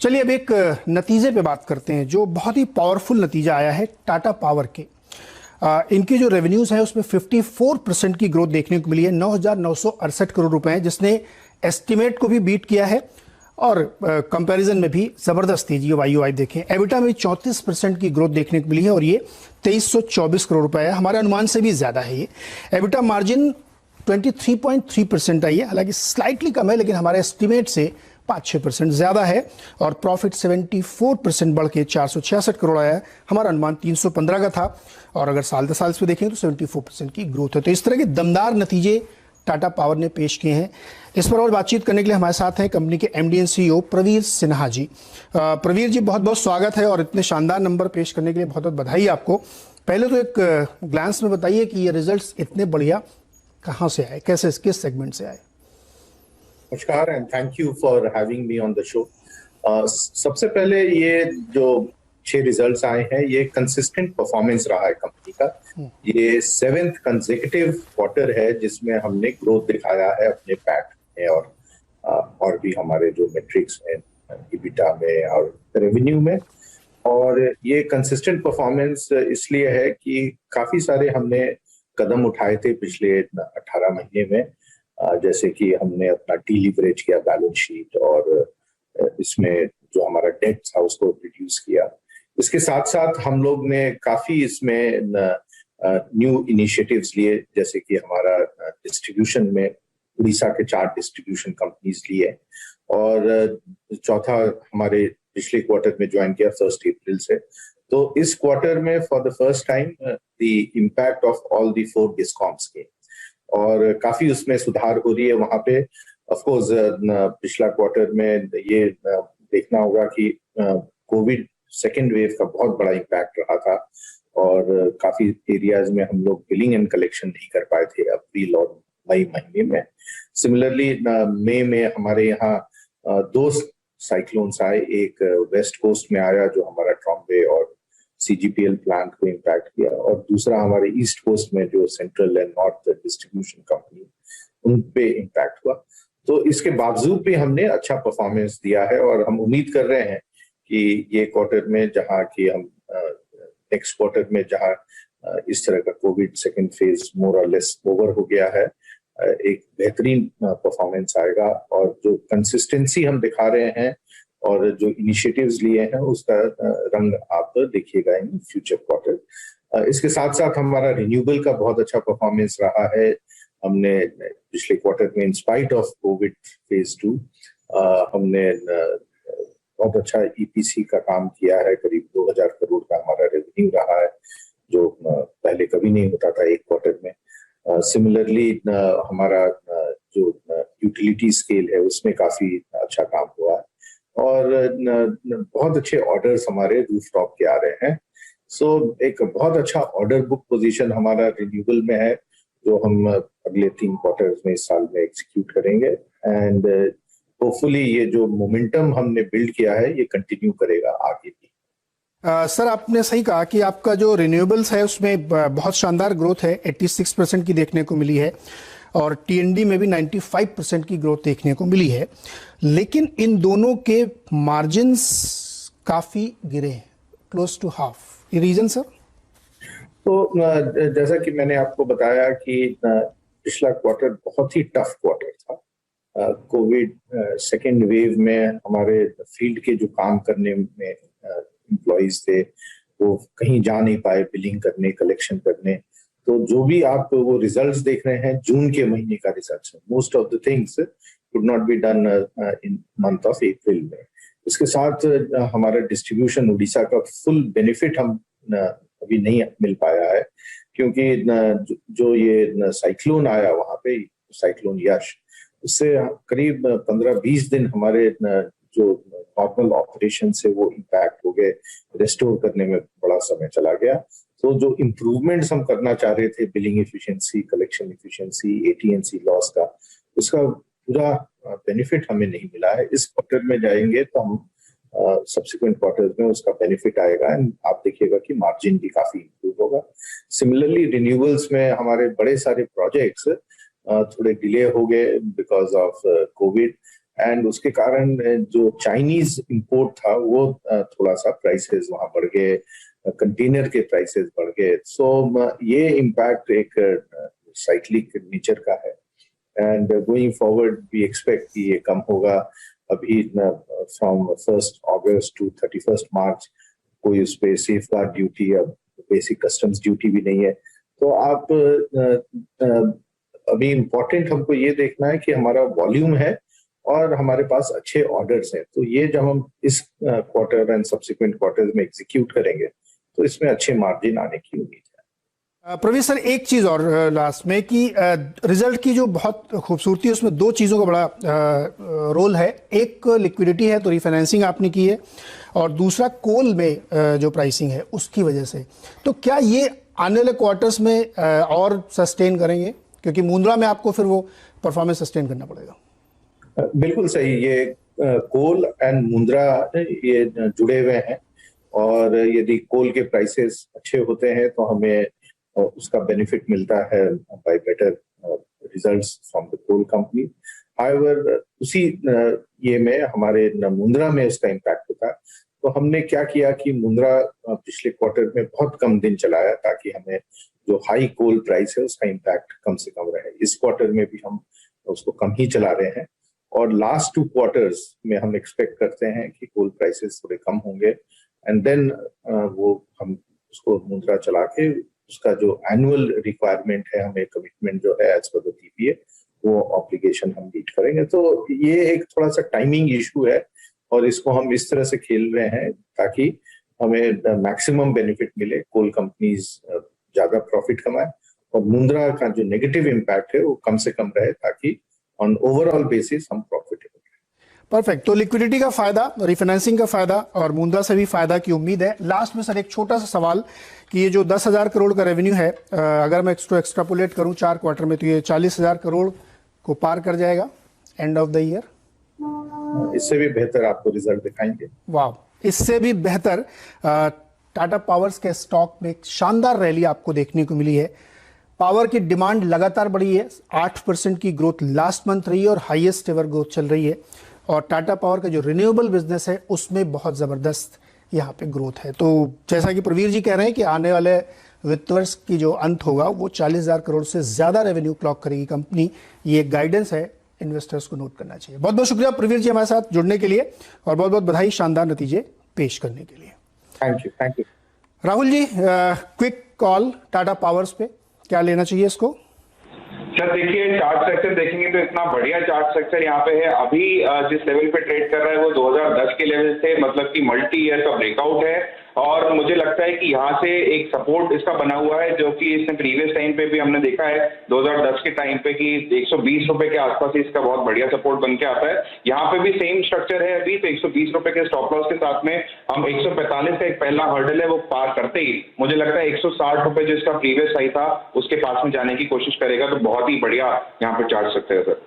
चलिए अब एक नतीजे पे बात करते हैं जो बहुत ही पावरफुल नतीजा आया है टाटा पावर के। इनके जो रेवेन्यूज है उसमें 54% की ग्रोथ देखने को मिली है, 9,968 करोड़ रुपए हैं, जिसने एस्टिमेट को भी बीट किया है और कंपैरिजन में भी जबरदस्त तेजी वाई देखें। एबिटा में 34% की ग्रोथ देखने को मिली है और ये 2324 करोड़ रुपए है, हमारे अनुमान से भी ज्यादा है। ये एबिटा मार्जिन 23.3% आई है, हालांकि स्लाइटली कम है लेकिन हमारे एस्टिमेट से 5-6% ज्यादा है। और प्रॉफिट 74% बढ़ के 466 करोड़ आया है, हमारा अनुमान 315 का था। और अगर साल दर साल से देखें तो 74% की ग्रोथ है। तो इस तरह के दमदार नतीजे टाटा पावर ने पेश किए हैं। इस पर और बातचीत करने के लिए हमारे साथ हैं कंपनी के MD and CEO Praveer Sinha ji. Praveer ji, बहुत बहुत स्वागत है और इतने शानदार नंबर पेश करने के लिए बहुत बहुत बधाई आपको। पहले तो एक ग्लांस में बताइए कि ये रिजल्ट्स इतने बढ़िया कहाँ से आए, कैसे, किस सेगमेंट से आए? नमस्कार and thank you for having me on the show. सबसे पहले ये जो 6 रिजल्ट्स आए हैं ये कंसिस्टेंट परफॉर्मेंस रहा है कंपनी का। ये 7th कंसेक्यूटिव क्वार्टर है जिसमें हमने ग्रोथ दिखाया है अपने पैट में और भी हमारे जो मेट्रिक्स हैं इबिटा में और रेवेन्यू में। और ये कंसिस्टेंट परफॉर्मेंस इसलिए है कि काफी सारे हमने कदम उठाए थे पिछले 18 महीने में, जैसे कि हमने अपना डीलिवरेज किया बैलेंस शीट और इसमें जो हमारा डेट था उसको रिड्यूस किया। इसके साथ साथ हम लोग ने काफी इसमें न्यू इनिशिएटिव्स लिए, जैसे कि हमारा डिस्ट्रीब्यूशन में उड़ीसा के 4 डिस्ट्रीब्यूशन कंपनीज लिए और चौथा हमारे पिछले क्वार्टर में ज्वाइन किया 1 अप्रैल से। तो इस क्वार्टर में for the first time the impact of all the 4 discoms के और काफी उसमें सुधार हो रही है वहां पे। ऑफ कोर्स पिछला क्वार्टर में ये देखना होगा कि कोविड सेकेंड वेव का बहुत बड़ा इम्पैक्ट रहा था और काफी एरियाज में हम लोग बिलिंग एंड कलेक्शन नहीं कर पाए थे अप्रैल और मई महीने में। सिमिलरली मई में हमारे यहाँ 2 साइक्लोन्स आए, एक वेस्ट कोस्ट में आया जो हमारा ट्रॉम्बे और सीजीपीएल प्लांट को इम्पैक्ट किया और दूसरा हमारे ईस्ट कोस्ट में जो central and north distribution company उन पे इम्पैक्ट हुआ। तो इसके बावजूद भी हमने अच्छा परफॉर्मेंस दिया है और हम उम्मीद कर रहे हैं कि ये क्वार्टर में जहाँ की हम नेक्स्ट क्वार्टर में जहाँ इस तरह का कोविड सेकेंड फेज मोर और लेस ओवर हो गया है, एक बेहतरीन परफॉर्मेंस आएगा। और जो कंसिस्टेंसी हम दिखा रहे हैं और जो इनिशिएटिव्स लिए हैं उसका रंग आप देखिएगा इन फ्यूचर क्वार्टर। इसके साथ साथ हमारा रिन्यूएबल का बहुत अच्छा परफॉर्मेंस रहा है। हमने पिछले क्वार्टर में इंस्पाइट ऑफ कोविड फेज 2 हमने बहुत अच्छा ईपीसी का काम किया है। करीब 2000 करोड़ का हमारा रेवेन्यू रहा है जो पहले कभी नहीं होता था एक क्वार्टर में। सिमिलरली हमारा जो यूटिलिटी स्केल है उसमें काफी अच्छा काम हुआ है और बहुत अच्छे ऑर्डर्स हमारे रूफटॉप के आ रहे हैं। सो एक बहुत अच्छा ऑर्डर बुक पोजीशन हमारा रिन्यूएबल में है जो हम अगले 3 क्वार्टर्स में इस साल में एग्जीक्यूट करेंगे एंड होपफुली ये जो मोमेंटम हमने बिल्ड किया है ये कंटिन्यू करेगा आगे भी। सर, आपने सही कहा कि आपका जो रिन्यूएबल्स है उसमें बहुत शानदार ग्रोथ है, 86% की देखने को मिली है और टीएनडी में भी 95% की ग्रोथ देखने को मिली है, लेकिन इन दोनों के मार्जिन्स काफी गिरे हैं, क्लोज टू हाफ। ये रीजन सर? तो जैसा कि मैंने आपको बताया कि पिछला क्वार्टर बहुत ही टफ क्वार्टर था। कोविड सेकेंड वेव में हमारे फील्ड के जो काम करने में एम्प्लॉइज थे वो कहीं जा नहीं पाए बिलिंग करने, कलेक्शन करने। तो जो भी आप वो रिजल्ट्स देख रहे हैं जून के महीने का रिजल्ट्स है, most of the things could not be done in month of April में। इसके साथ हमारा डिस्ट्रीब्यूशन उड़ीसा का फुल बेनिफिट हम अभी नहीं मिल पाया है क्योंकि जो ये साइक्लोन आया वहां पे, साइक्लोन यश, उससे करीब 15-20 दिन हमारे जो नॉर्मल ऑपरेशन से वो इम्पैक्ट हो गए, रेस्टोर करने में बड़ा समय चला गया। तो जो इम्प्रूवमेंट्स हम करना चाह रहे थे billing efficiency, collection efficiency, ATNC loss का, उसका पूरा बेनिफिट हमें नहीं मिला है। इस क्वार्टर में जाएंगे तो हम सब्सिक्वेंट क्वार्टर्स में उसका बेनिफिट आएगा एंड आप देखिएगा कि मार्जिन भी काफी इंप्रूव होगा। सिमिलरली रिन्यूएबल्स में हमारे बड़े सारे प्रोजेक्ट्स थोड़े डिले हो गए बिकॉज ऑफ कोविड एंड उसके कारण जो चाइनीज इंपोर्ट था वो थोड़ा सा प्राइसेस वहां बढ़ गए, कंटेनर के प्राइसेस बढ़ गए। सो ये इम्पैक्ट एक साइक्लिक नेचर का है and going forward we expect कि ये कम होगा। अभी फ्रॉम 1 अगस्त टू 31 मार्च कोई उस पर सेफ गार्ड ड्यूटी या बेसिक कस्टम्स ड्यूटी भी नहीं है। तो आप अभी इम्पोर्टेंट हमको ये देखना है कि हमारा वॉल्यूम है और हमारे पास अच्छे ऑर्डर्स हैं। तो ये जब हम इस क्वार्टर एंड सब्सिक्वेंट क्वार्टर्स में एग्जीक्यूट करेंगे तो इसमें अच्छे मार्जिन आने की उम्मीद है। प्रवीण सर, एक चीज और लास्ट में कि रिजल्ट की जो बहुत खूबसूरती है उसमें दो चीजों का बड़ा रोल है। एक लिक्विडिटी है, तो रिफाइनेंसिंग आपने की है, और दूसरा कोल में जो प्राइसिंग है उसकी वजह से। तो क्या ये आने वाले क्वार्टर्स में और सस्टेन करेंगे, क्योंकि मुंद्रा में आपको फिर वो परफॉर्मेंस सस्टेन करना पड़ेगा? बिल्कुल सही। ये कोल एंड मुंद्रा ये जुड़े हुए हैं और यदि कोल के प्राइसेस अच्छे होते हैं तो हमें उसका बेनिफिट मिलता है by better results from the coal company. However उसी ये में हमारे मुंद्रा में उसका इम्पैक्ट होता है। तो हमने क्या किया कि मुंद्रा पिछले क्वार्टर में बहुत कम दिन चलाया ताकि हमें जो हाई कोल प्राइस है उसका इम्पैक्ट कम से कम रहे। इस क्वार्टर में भी हम उसको कम ही चला रहे हैं और लास्ट 2 क्वार्टर्स में हम एक्सपेक्ट करते हैं कि कोल प्राइसेस थोड़े कम होंगे एंड देन वो हम उसको मुंद्रा चला के उसका जो एनुअल रिक्वायरमेंट है, हमें कमिटमेंट जो है एज पर द पीपीए, वो ऑब्लिगेशन हम मीट करेंगे। तो ये एक थोड़ा सा टाइमिंग इशू है और इसको हम इस तरह से खेल रहे हैं ताकि हमें मैक्सिमम बेनिफिट मिले, कोल कंपनीज ज्यादा प्रॉफिट कमाए और मुंद्रा का जो नेगेटिव इम्पैक्ट है वो कम से कम रहे ताकि ऑन ओवरऑल बेसिस हम प्रॉफिटेबल। परफेक्ट। तो लिक्विडिटी का फायदा, रिफाइनेंसिंग का फायदा और मुंद्रा से भी फायदा की उम्मीद है। लास्ट में सर एक छोटा सा सवाल कि ये जो 10,000 करोड़ का रेवेन्यू है, अगर मैं एक्स्ट्रापोलेट करूं 4 क्वार्टर में, तो ये 40,000 करोड़ को पार कर जाएगा एंड ऑफ द ईयर? इससे भी बेहतर आपको रिजल्ट दिखाएंगे। वाह, इससे भी बेहतर। टाटा पावर्स के स्टॉक में एक शानदार रैली आपको देखने को मिली है। पावर की डिमांड लगातार बढ़ी है, 8% की ग्रोथ लास्ट मंथ रही है और हाईएस्ट एवर ग्रोथ चल रही है। और टाटा पावर का जो रिन्यूएबल बिजनेस है उसमें बहुत ज़बरदस्त यहाँ पे ग्रोथ है। तो जैसा कि प्रवीर जी कह रहे हैं कि आने वाले वित्त वर्ष की जो अंत होगा वो 40,000 करोड़ से ज़्यादा रेवेन्यू क्लॉक करेगी कंपनी। ये गाइडेंस है, इन्वेस्टर्स को नोट करना चाहिए। बहुत बहुत शुक्रिया प्रवीर जी हमारे साथ जुड़ने के लिए और बहुत बहुत बधाई शानदार नतीजे पेश करने के लिए। Thank you. Rahul ji, quick call Tata powers पे, क्या लेना चाहिए इसको? सर देखिए, चार्ट स्ट्रक्चर देखेंगे तो इतना बढ़िया चार्ट स्ट्रक्चर यहाँ पे है। अभी जिस लेवल पे ट्रेड कर रहा है वो 2010 के लेवल से, मतलब कि मल्टी ईयर का ब्रेकआउट है और मुझे लगता है कि यहाँ से एक सपोर्ट इसका बना हुआ है जो कि इसने प्रीवियस टाइम पे भी हमने देखा है 2010 के टाइम पे कि 120 रुपए के आसपास इसका बहुत बढ़िया सपोर्ट बन के आता है। यहाँ पे भी सेम स्ट्रक्चर है अभी, तो 120 रुपए के स्टॉप लॉस के साथ में हम 145 का एक पहला हर्डल है वो पार करते ही मुझे लगता है 160 रुपए जो इसका प्रीवियस हाई था उसके पास में जाने की कोशिश करेगा। तो बहुत ही बढ़िया यहाँ पे चार्ट स्ट्रक्चर है सर।